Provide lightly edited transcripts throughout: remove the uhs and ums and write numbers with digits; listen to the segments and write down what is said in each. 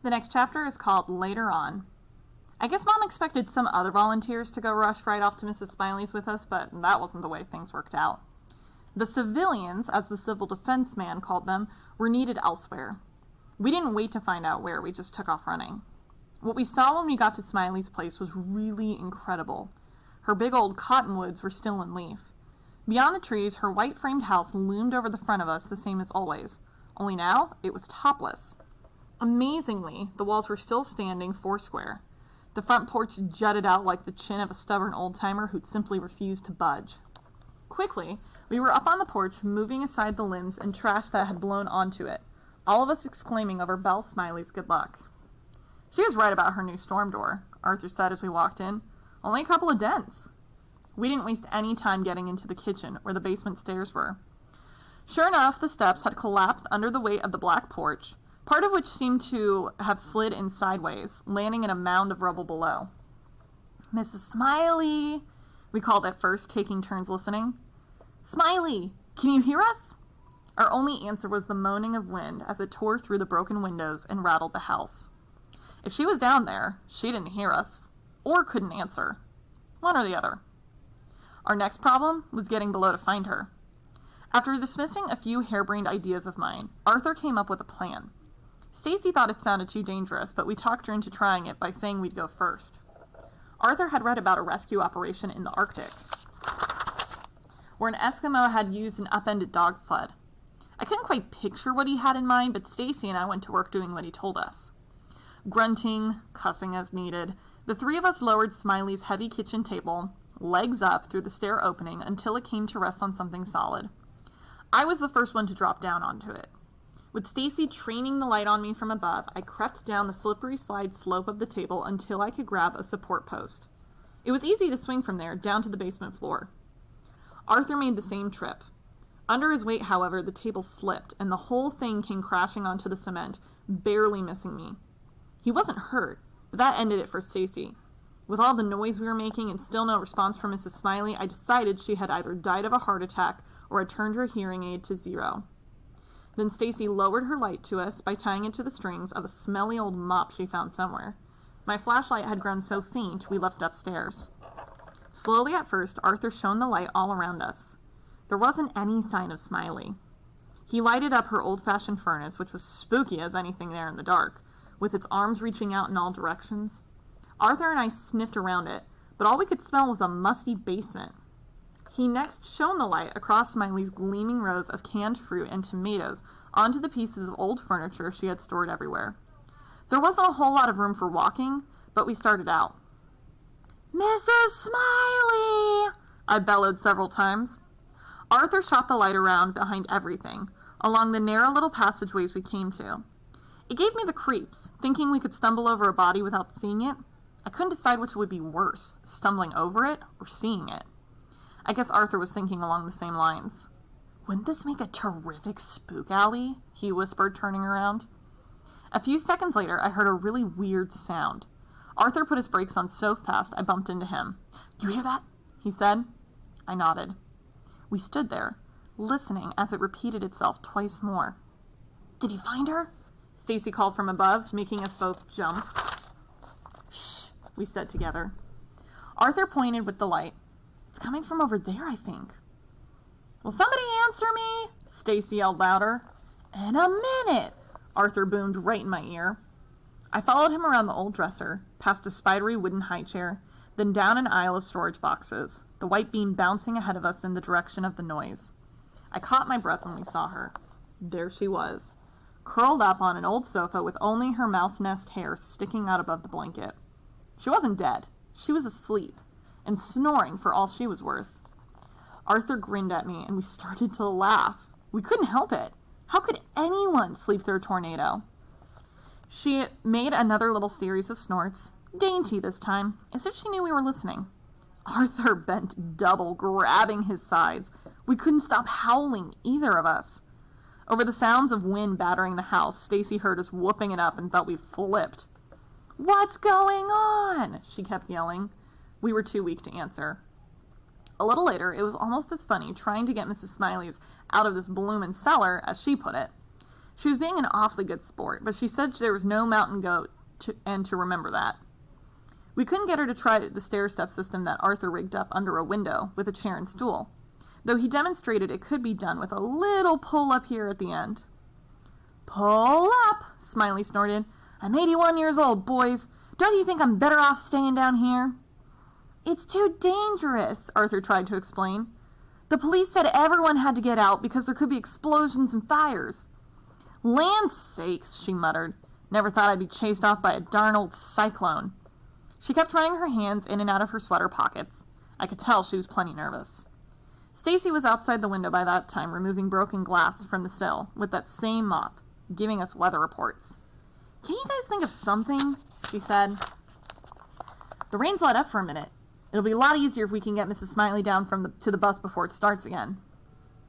The next chapter is called Later On. I guess Mom expected some other volunteers to go rush right off to Mrs. Smiley's with us, but that wasn't the way things worked out. The civilians, as the civil defense man called them, were needed elsewhere. We didn't wait to find out where, we just took off running. What we saw when we got to Smiley's place was really incredible. Her big old cottonwoods were still in leaf. Beyond the trees, her white-framed house loomed over the front of us, the same as always. Only now, it was topless. Amazingly, the walls were still standing foursquare. The front porch jutted out like the chin of a stubborn old-timer who'd simply refused to budge. Quickly, we were up on the porch, moving aside the limbs and trash that had blown onto it, all of us exclaiming over Belle Smiley's good luck. She was right about her new storm door, Arthur said as we walked in. Only a couple of dents. We didn't waste any time getting into the kitchen, where the basement stairs were. Sure enough, the steps had collapsed under the weight of the black porch, part of which seemed to have slid in sideways, landing in a mound of rubble below. "Mrs. Smiley," we called at first, taking turns listening. "Smiley, can you hear us?" Our only answer was the moaning of wind as it tore through the broken windows and rattled the house. If she was down there, she didn't hear us, or couldn't answer. One or the other. Our next problem was getting below to find her. After dismissing a few harebrained ideas of mine, Arthur came up with a plan. Stacy thought it sounded too dangerous, but we talked her into trying it by saying we'd go first. Arthur had read about a rescue operation in the Arctic, where an Eskimo had used an upended dog sled. I couldn't quite picture what he had in mind, but Stacy and I went to work doing what he told us. Grunting, cussing as needed, the three of us lowered Smiley's heavy kitchen table, legs up, through the stair opening until it came to rest on something solid. I was the first one to drop down onto it. With Stacy training the light on me from above, I crept down the slippery slide slope of the table until I could grab a support post. It was easy to swing from there down to the basement floor. Arthur made the same trip. Under his weight, however, the table slipped, and the whole thing came crashing onto the cement, barely missing me. He wasn't hurt, but that ended it for Stacy. With all the noise we were making and still no response from Mrs. Smiley, I decided she had either died of a heart attack or had turned her hearing aid to 0. Then Stacy lowered her light to us by tying it to the strings of a smelly old mop she found somewhere. My flashlight had grown so faint, we left it upstairs. Slowly at first, Arthur shone the light all around us. There wasn't any sign of Smiley. He lighted up her old-fashioned furnace, which was spooky as anything there in the dark, with its arms reaching out in all directions. Arthur and I sniffed around it, but all we could smell was a musty basement. He next shone the light across Smiley's gleaming rows of canned fruit and tomatoes onto the pieces of old furniture she had stored everywhere. There wasn't a whole lot of room for walking, but we started out. "Mrs. Smiley!" I bellowed several times. Arthur shot the light around behind everything, along the narrow little passageways we came to. It gave me the creeps, thinking we could stumble over a body without seeing it. I couldn't decide which would be worse, stumbling over it or seeing it. I guess Arthur was thinking along the same lines. "Wouldn't this make a terrific spook alley?" he whispered, turning around. A few seconds later, I heard a really weird sound. Arthur put his brakes on so fast I bumped into him. "You hear that?" he said. I nodded. We stood there, listening as it repeated itself twice more. "Did you find her?" Stacy called from above, making us both jump. "Shh," we said together. Arthur pointed with the light. "It's coming from over there, I think." "Will somebody answer me?" Stacy yelled louder. "In a minute," Arthur boomed right in my ear. I followed him around the old dresser, past a spidery wooden high chair, then down an aisle of storage boxes, the white beam bouncing ahead of us in the direction of the noise. I caught my breath when we saw her. There she was, curled up on an old sofa with only her mouse nest hair sticking out above the blanket. She wasn't dead. She was asleep, and snoring for all she was worth. Arthur grinned at me, and we started to laugh. We couldn't help it. How could anyone sleep through a tornado? She made another little series of snorts, dainty this time, as if she knew we were listening. Arthur bent double, grabbing his sides. We couldn't stop howling, either of us. Over the sounds of wind battering the house, Stacy heard us whooping it up and thought we'd flipped. "What's going on?" she kept yelling. We were too weak to answer. A little later, it was almost as funny trying to get Mrs. Smiley's out of this bloomin' cellar, as she put it. She was being an awfully good sport, but she said there was no mountain goat to remember that. We couldn't get her to try the stair-step system that Arthur rigged up under a window with a chair and stool, though he demonstrated it could be done with a little pull up here at the end. "Pull up," Smiley snorted. "I'm 81 years old, boys. Don't you think I'm better off staying down here?" "It's too dangerous," Arthur tried to explain. "The police said everyone had to get out because there could be explosions and fires." "Land sakes," she muttered. "Never thought I'd be chased off by a darn old cyclone." She kept running her hands in and out of her sweater pockets. I could tell she was plenty nervous. Stacy was outside the window by that time, removing broken glass from the sill with that same mop, giving us weather reports. "Can you guys think of something?" she said. "The rain's let up for a minute. It'll be a lot easier if we can get Mrs. Smiley down to the bus before it starts again."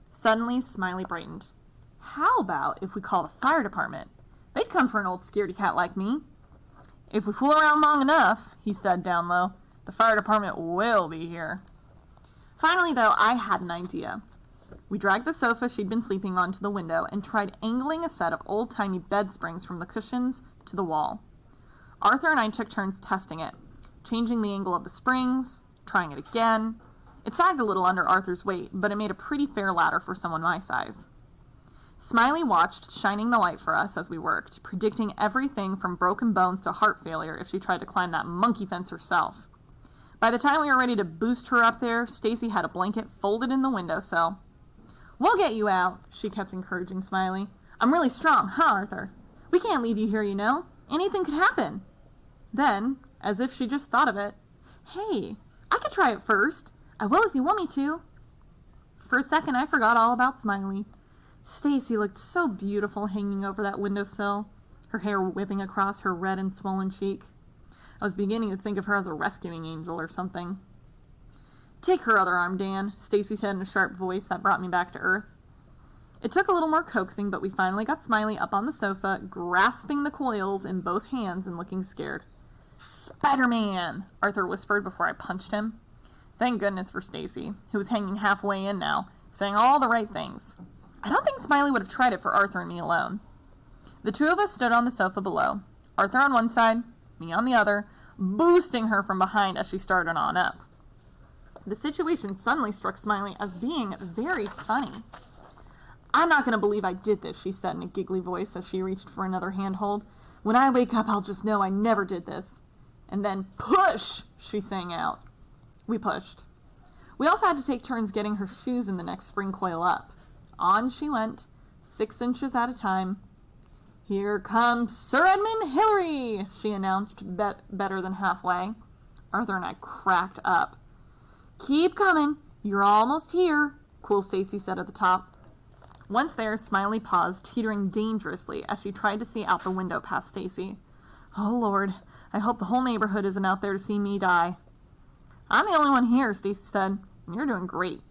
Suddenly, Smiley brightened. "How about if we call the fire department? They'd come for an old scaredy cat like me." "If we fool around long enough," he said down low, "the fire department will be here." Finally, though, I had an idea. We dragged the sofa she'd been sleeping on to the window and tried angling a set of old-timey bed springs from the cushions to the wall. Arthur and I took turns testing it, changing the angle of the springs, trying it again. It sagged a little under Arthur's weight, but it made a pretty fair ladder for someone my size. Smiley watched, shining the light for us as we worked, predicting everything from broken bones to heart failure if she tried to climb that monkey fence herself. By the time we were ready to boost her up there, Stacy had a blanket folded in the windowsill. "We'll get you out," she kept encouraging Smiley. "I'm really strong, huh, Arthur? We can't leave you here, you know. Anything could happen." Then, as if she just thought of it, "Hey, I could try it first. I will if you want me to." For a second, I forgot all about Smiley. Stacy looked so beautiful hanging over that windowsill, her hair whipping across her red and swollen cheek. I was beginning to think of her as a rescuing angel or something. "Take her other arm, Dan," Stacy said in a sharp voice that brought me back to earth. It took a little more coaxing, but we finally got Smiley up on the sofa, grasping the coils in both hands and looking scared. "Spider-Man!" Arthur whispered before I punched him. Thank goodness for Stacy, who was hanging halfway in now, saying all the right things. I don't think Smiley would have tried it for Arthur and me alone. The two of us stood on the sofa below, Arthur on one side, me on the other, boosting her from behind as she started on up. The situation suddenly struck Smiley as being very funny. "I'm not going to believe I did this," she said in a giggly voice as she reached for another handhold. "When I wake up, I'll just know I never did this." And then, "Push!" she sang out. We pushed. We also had to take turns getting her shoes in the next spring coil up. On she went, 6 inches at a time. "Here comes Sir Edmund Hillary," she announced better than halfway. Arthur and I cracked up. "Keep coming. You're almost here," cool Stacy said at the top. Once there, Smiley paused, teetering dangerously as she tried to see out the window past Stacy. "Oh, Lord, I hope the whole neighborhood isn't out there to see me die." "I'm the only one here," Stacy said. "You're doing great."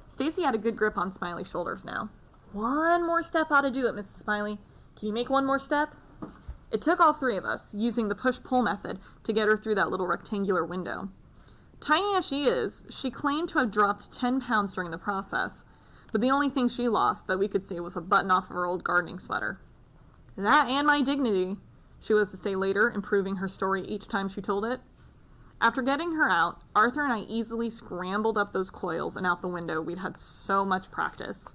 Stacy had a good grip on Smiley's shoulders now. "One more step ought to do it, Mrs. Smiley. Can you make one more step?" It took all three of us, using the push-pull method, to get her through that little rectangular window. Tiny as she is, she claimed to have dropped 10 pounds during the process, but the only thing she lost that we could see was a button off of her old gardening sweater. "That and my dignity," she was to say later, improving her story each time she told it. After getting her out, Arthur and I easily scrambled up those coils and out the window. We'd had so much practice.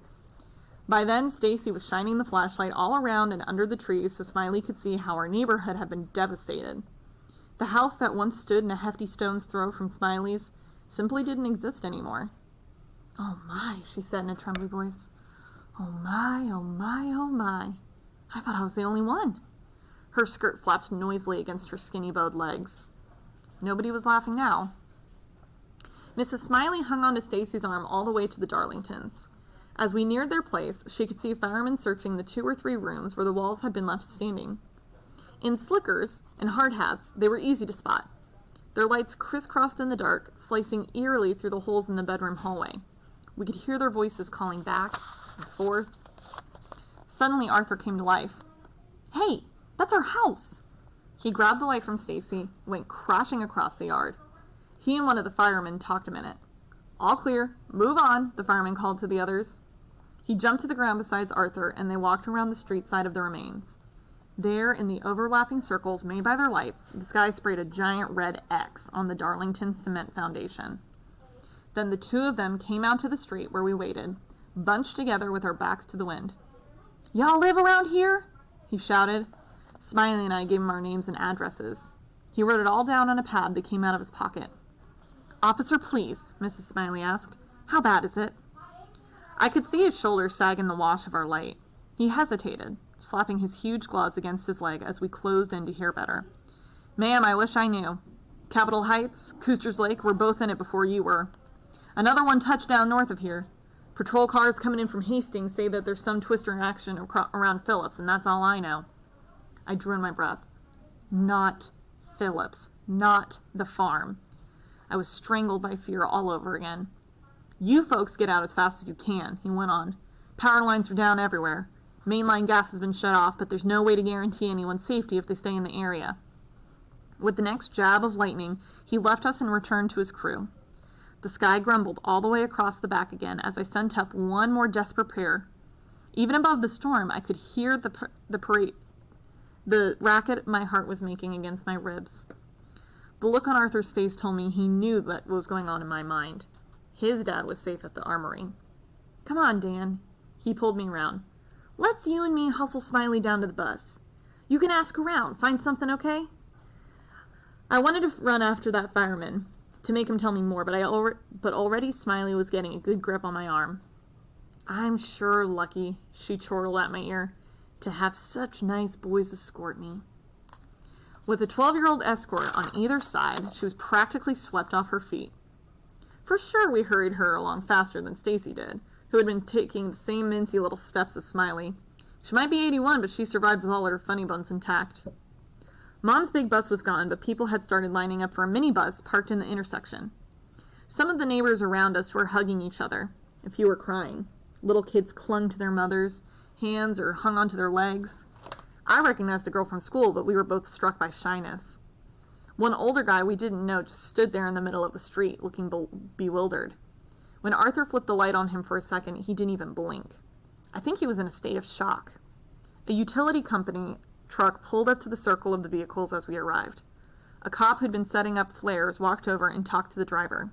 By then, Stacy was shining the flashlight all around and under the trees so Smiley could see how our neighborhood had been devastated. The house that once stood in a hefty stone's throw from Smiley's simply didn't exist anymore. "Oh my," she said in a trembly voice. "Oh my, oh my, oh my. I thought I was the only one." Her skirt flapped noisily against her skinny bowed legs. Nobody was laughing now. Mrs. Smiley hung onto Stacy's arm all the way to the Darlingtons. As we neared their place, she could see firemen searching the 2 or 3 rooms where the walls had been left standing. In slickers and hard hats, they were easy to spot. Their lights crisscrossed in the dark, slicing eerily through the holes in the bedroom hallway. We could hear their voices calling back and forth. Suddenly, Arthur came to life. "Hey, that's our house!" He grabbed the light from Stacy and went crashing across the yard. He and one of the firemen talked a minute. "All clear. Move on," the fireman called to the others. He jumped to the ground beside Arthur, and they walked around the street side of the remains. There, in the overlapping circles made by their lights, the sky sprayed a giant red X on the Darlington cement foundation. Then the two of them came out to the street where we waited, bunched together with our backs to the wind. "Y'all live around here?" he shouted. Smiley and I gave him our names and addresses. He wrote it all down on a pad that came out of his pocket. "Officer, please," Mrs. Smiley asked. "How bad is it?" I could see his shoulders sag in the wash of our light. He hesitated, slapping his huge gloves against his leg as we closed in to hear better. "Ma'am, I wish I knew. Capitol Heights, Custer's Lake, were both in it before you were. Another one touched down north of here. Patrol cars coming in from Hastings say that there's some twister in action around Phillips, and that's all I know." I drew in my breath. Not Phillips. Not the farm. I was strangled by fear all over again. "You folks get out as fast as you can," he went on. "Power lines are down everywhere. Mainline gas has been shut off, but there's no way to guarantee anyone's safety if they stay in the area." With the next jab of lightning, he left us and returned to his crew. The sky grumbled all the way across the back again as I sent up one more desperate prayer. Even above the storm, I could hear the racket my heart was making against my ribs. The look on Arthur's face told me he knew what was going on in my mind. His dad was safe at the armory. "Come on, Dan." He pulled me around. "Let's you and me hustle Smiley down to the bus. You can ask around, find something, okay?" I wanted to run after that fireman to make him tell me more, but already Smiley was getting a good grip on my arm. "I'm sure lucky," she chortled at my ear, "to have such nice boys escort me." With a 12-year-old escort on either side, she was practically swept off her feet. For sure we hurried her along faster than Stacy did, who had been taking the same mincy little steps as Smiley. She might be 81, but she survived with all her funny bones intact. Mom's big bus was gone, but people had started lining up for a minibus parked in the intersection. Some of the neighbors around us were hugging each other. A few were crying. Little kids clung to their mothers' hands or hung onto their legs. I recognized a girl from school, but we were both struck by shyness. One older guy we didn't know just stood there in the middle of the street, looking bewildered. When Arthur flipped the light on him for a second, he didn't even blink. I think he was in a state of shock. A utility company truck pulled up to the circle of the vehicles as we arrived. A cop who'd been setting up flares walked over and talked to the driver.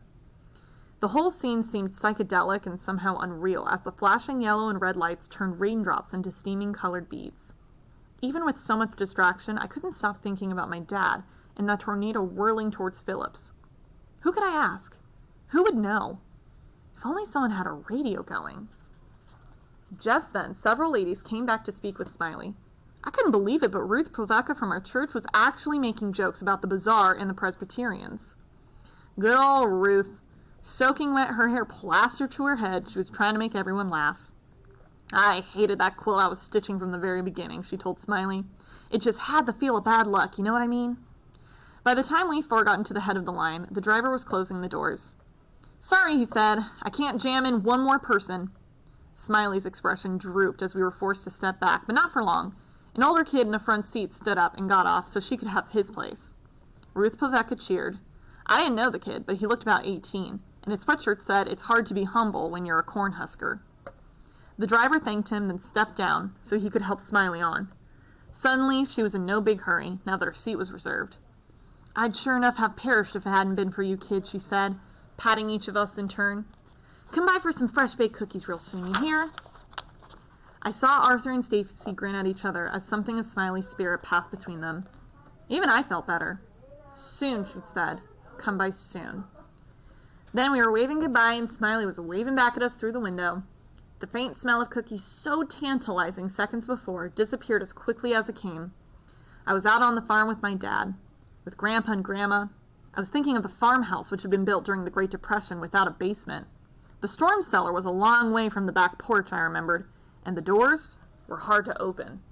The whole scene seemed psychedelic and somehow unreal as the flashing yellow and red lights turned raindrops into steaming colored beads. Even with so much distraction, I couldn't stop thinking about my dad and that tornado whirling towards Phillips. Who could I ask? Who would know? If only someone had a radio going. Just then, several ladies came back to speak with Smiley. I couldn't believe it, but Ruth Poveka from our church was actually making jokes about the bazaar and the Presbyterians. Good old Ruth. Soaking wet, her hair plastered to her head, she was trying to make everyone laugh. "I hated that quilt I was stitching from the very beginning," she told Smiley. "It just had the feel of bad luck, you know what I mean?" By the time we four got into the head of the line, the driver was closing the doors. "Sorry," he said. "I can't jam in one more person." Smiley's expression drooped as we were forced to step back, but not for long. An older kid in a front seat stood up and got off so she could have his place. Ruth Poveka cheered. I didn't know the kid, but he looked about 18, and his sweatshirt said, "It's hard to be humble when you're a cornhusker." The driver thanked him, then stepped down so he could help Smiley on. Suddenly, she was in no big hurry, now that her seat was reserved. "I'd sure enough have perished if it hadn't been for you kids," she said, patting each of us in turn. "Come by for some fresh-baked cookies real soon, you hear?" I saw Arthur and Stacy grin at each other as something of Smiley's spirit passed between them. Even I felt better. "Soon," she said. "Come by soon." Then we were waving goodbye, and Smiley was waving back at us through the window. The faint smell of cookies, so tantalizing seconds before, disappeared as quickly as it came. I was out on the farm with my dad, with Grandpa and Grandma. I was thinking of the farmhouse which had been built during the Great Depression without a basement. The storm cellar was a long way from the back porch, I remembered, and the doors were hard to open.